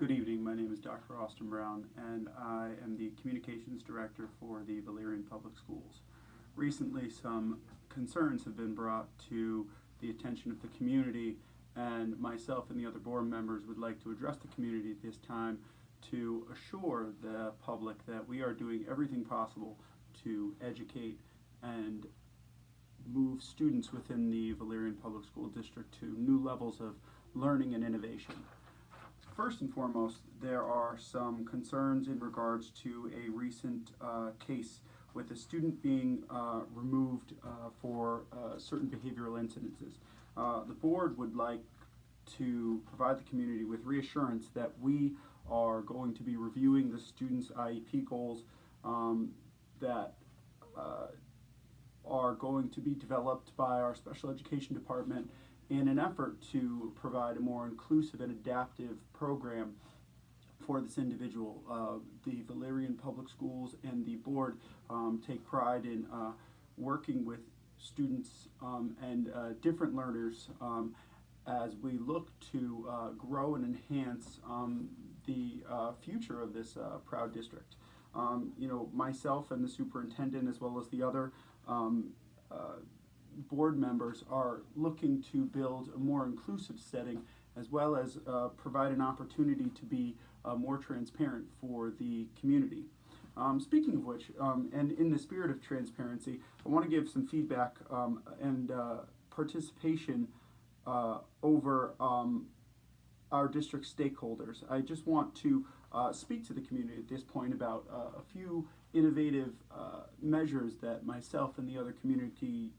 Good evening. My name is Dr. Austin Brown, and I am the Communications Director for the Valerian Public Schools. Recently, some concerns have been brought to the attention of the community, and myself and the other board members would like to address the community at this time to assure the public that we are doing everything possible to educate and move students within the Valerian Public School District to new levels of learning and innovation. First and foremost, there are some concerns in regards to a recent case with a student being removed for certain behavioral incidences. The board would like to provide the community with reassurance that we are going to be reviewing the student's IEP goals that are going to be developed by our special education department in an effort to provide a more inclusive and adaptive program for this individual. The Valerian Public Schools and the board take pride in working with students and different learners as we look to grow and enhance the future of this proud district. Myself and the superintendent, as well as the other board members, are looking to build a more inclusive setting, as well as provide an opportunity to be more transparent for the community. Speaking of which, and in the spirit of transparency, I want to give some feedback and participation over our district stakeholders. I just want to speak to the community at this point about a few innovative measures that myself and the other community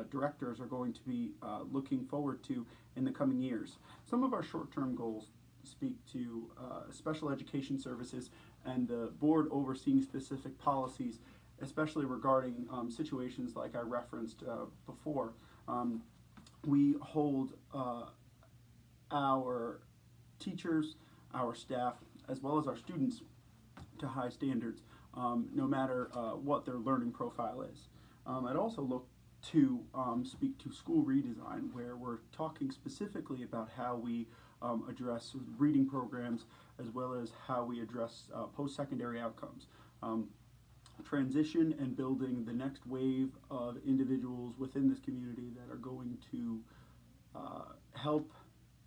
directors are going to be looking forward to in the coming years. Some of our short-term goals speak to special education services and the board overseeing specific policies, especially regarding situations like I referenced before. We hold our teachers, our staff, as well as our students to high standards, no matter what their learning profile is. I'd also look to speak to school redesign, where we're talking specifically about how we address reading programs, as well as how we address post-secondary outcomes. Transition and building the next wave of individuals within this community that are going to help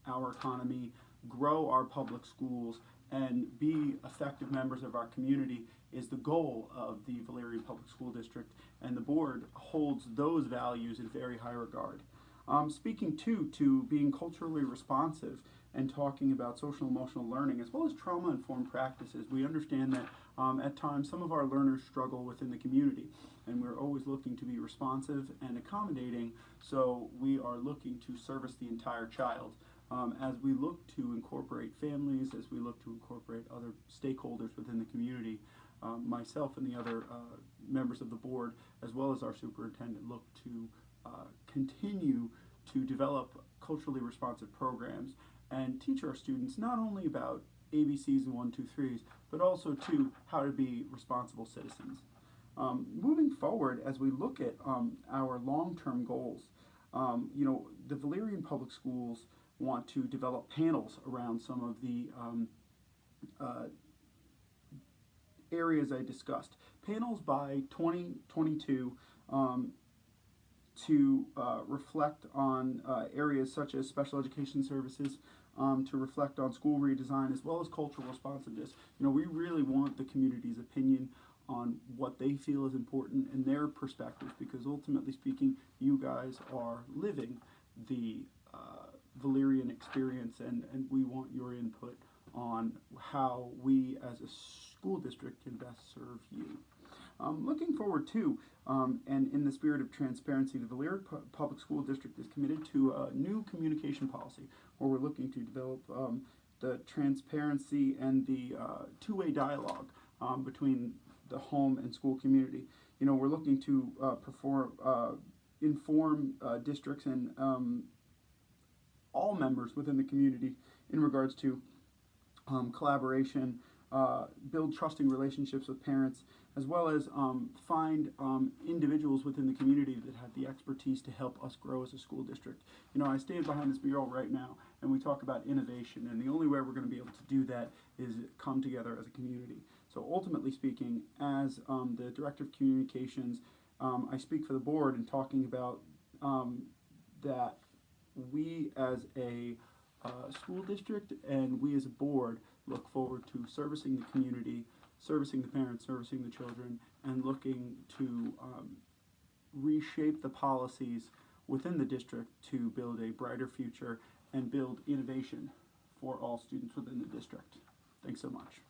our economy, grow our public schools, and be effective members of our community is the goal of the Valerian Public School District, and the board holds those values in very high regard. Speaking to being culturally responsive and talking about social emotional learning, as well as trauma-informed practices, we understand that at times some of our learners struggle within the community, and we're always looking to be responsive and accommodating, so we are looking to service the entire child. As we look to incorporate families, as we look to incorporate other stakeholders within the community, myself and the other members of the board, as well as our superintendent, look to continue to develop culturally responsive programs and teach our students not only about ABCs and 1, 2, 3s, but also to how to be responsible citizens. Moving forward, as we look at our long-term goals, the Valerian Public Schools want to develop panels around some of the areas I discussed. Panels by 2022 to reflect on areas such as special education services, to reflect on school redesign, as well as cultural responsiveness. We really want the community's opinion on what they feel is important in their perspective, because ultimately speaking, you guys are living the Valerian experience, and we want your input on how we as a school district can best serve you. Looking forward to, and in the spirit of transparency, the Valerian Public School District is committed to a new communication policy, where we're looking to develop the transparency and the two-way dialogue between the home and school community. We're looking to inform districts and all members within the community in regards to collaboration, build trusting relationships with parents, as well as find individuals within the community that have the expertise to help us grow as a school district. I stand behind this mural right now, and we talk about innovation. And the only way we're going to be able to do that is come together as a community. So ultimately speaking, as the Director of Communications, I speak for the board in talking about that we as a school district and we as a board look forward to servicing the community, servicing the parents, servicing the children, and looking to reshape the policies within the district to build a brighter future and build innovation for all students within the district. Thanks so much.